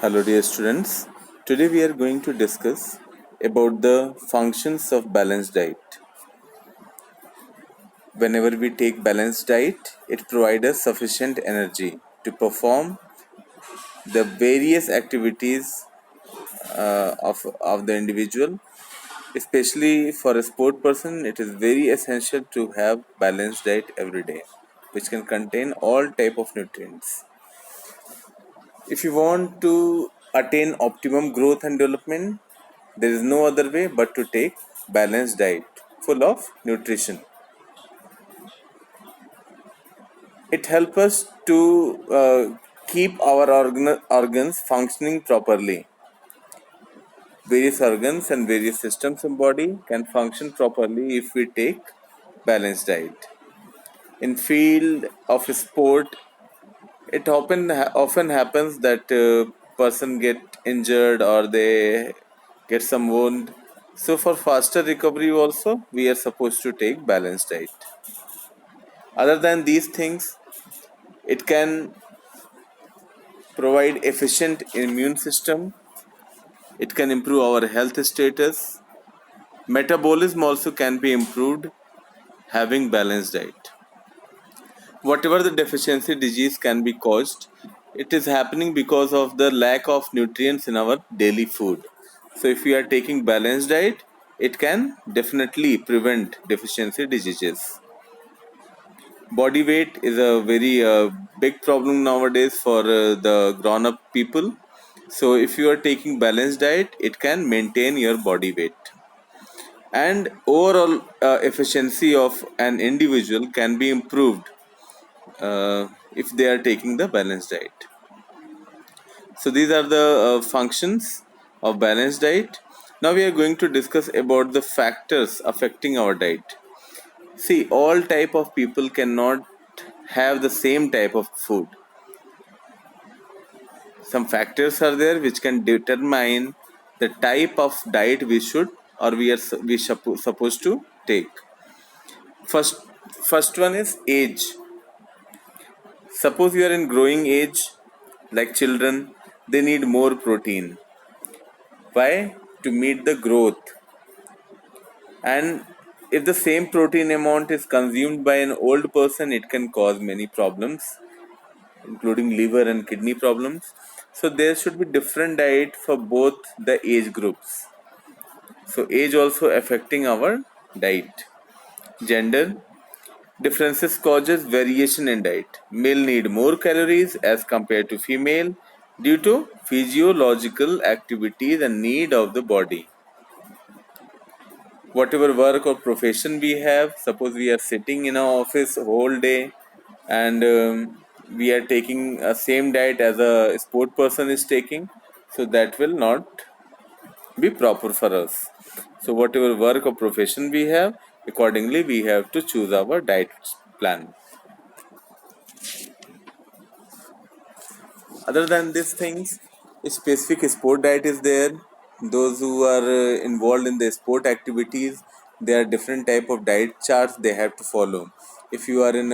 Hello dear students. Today we are going to discuss about the functions of balanced diet. Whenever we take balanced diet, it provides us sufficient energy to perform the various activities of the individual. Especially for a sport person, it is very essential to have balanced diet every day, which can contain all type of nutrients. If you want to attain optimum growth and development, there is no other way but to take balanced diet full of nutrition. It helps us to keep our organs functioning properly. Various organs and various systems in body can function properly if we take balanced diet. In field of sport, it often happens that person get injured or they get some wound. So for faster recovery also we are supposed to take balanced diet. Other than these things, it can provide efficient immune system. It can improve our health status. Metabolism also can be improved having balanced diet. Whatever the deficiency disease can be caused, it is happening because of the lack of nutrients in our daily food. So if we are taking balanced diet, it can definitely prevent deficiency diseases. Body weight is a very big problem nowadays for the grown up people. So if you are taking balanced diet, it can maintain your body weight, and overall efficiency of an individual can be improved if they are taking the balanced diet. So these are the functions of balanced diet. Now we are going to discuss about the factors affecting our diet. See, all type of people cannot have the same type of food. Some factors are there which can determine the type of diet we should or supposed to take. First one is age. Suppose you are in growing age, like children, they need more protein. Why? To meet the growth. And if the same protein amount is consumed by an old person, it can cause many problems, including liver and kidney problems. So there should be different diet for both the age groups. So age also affecting our diet. Gender differences causes variation in diet. Male need more calories as compared to female due to physiological activities and need of the body. Whatever work or profession we have, suppose we are sitting in our office whole day and we are taking a same diet as a sport person is taking, so that will not be proper for us. So whatever work or profession we have, accordingly we have to choose our diet plan. Other than these things, a specific sport diet is there. Those who are involved in the sport activities, there are different type of diet charts they have to follow. If you are in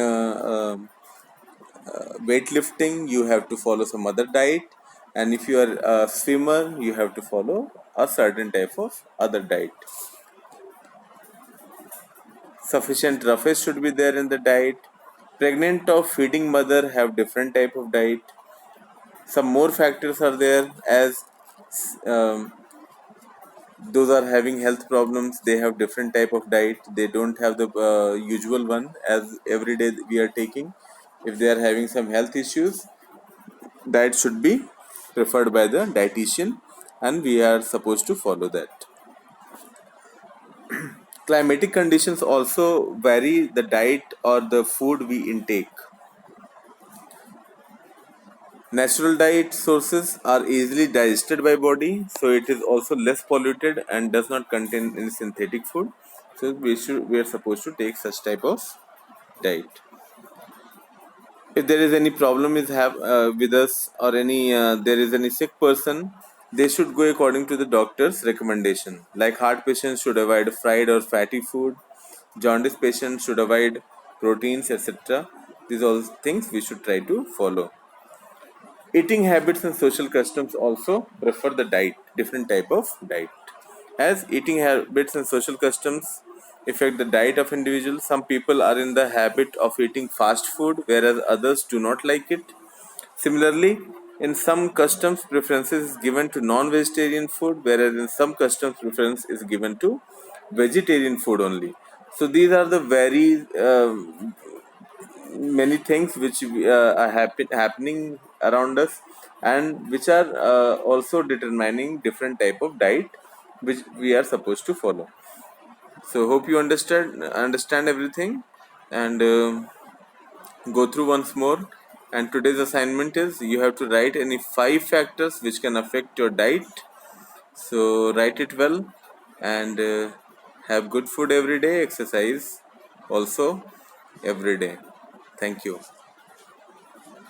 weightlifting, you have to follow some other diet, and if you are a swimmer, you have to follow a certain type of other diet. Sufficient roughness should be there in the diet. Pregnant or feeding mother have different type of diet. Some more factors are there, as um, those are having health problems, they have different type of diet. They don't have the usual one as every day we are taking. If they are having some health issues, diet should be preferred by the dietitian, and we are supposed to follow that. Climatic conditions also vary the diet or the food we intake. Natural diet sources are easily digested by body, so it is also less polluted and does not contain any synthetic food. So we are supposed to take such type of diet. If there is any problem is have with us, or any there is any sick person, they should go according to the doctor's recommendation. Like heart patients should avoid fried or fatty food. Jaundice patients should avoid proteins, etc. These all things we should try to follow. Eating habits and social customs also prefer the diet, different type of diet. As eating habits and social customs affect the diet of individuals, some people are in the habit of eating fast food whereas others do not like it. Similarly, in some customs preferences is given to non-vegetarian food, whereas in some customs preference is given to vegetarian food only. So these are the very many things which are happening around us, and which are also determining different type of diet which we are supposed to follow. So hope you understand everything, and go through once more. And today's assignment is you have to write any 5 factors which can affect your diet. So write it well, and have good food every day, exercise also every day. Thank you.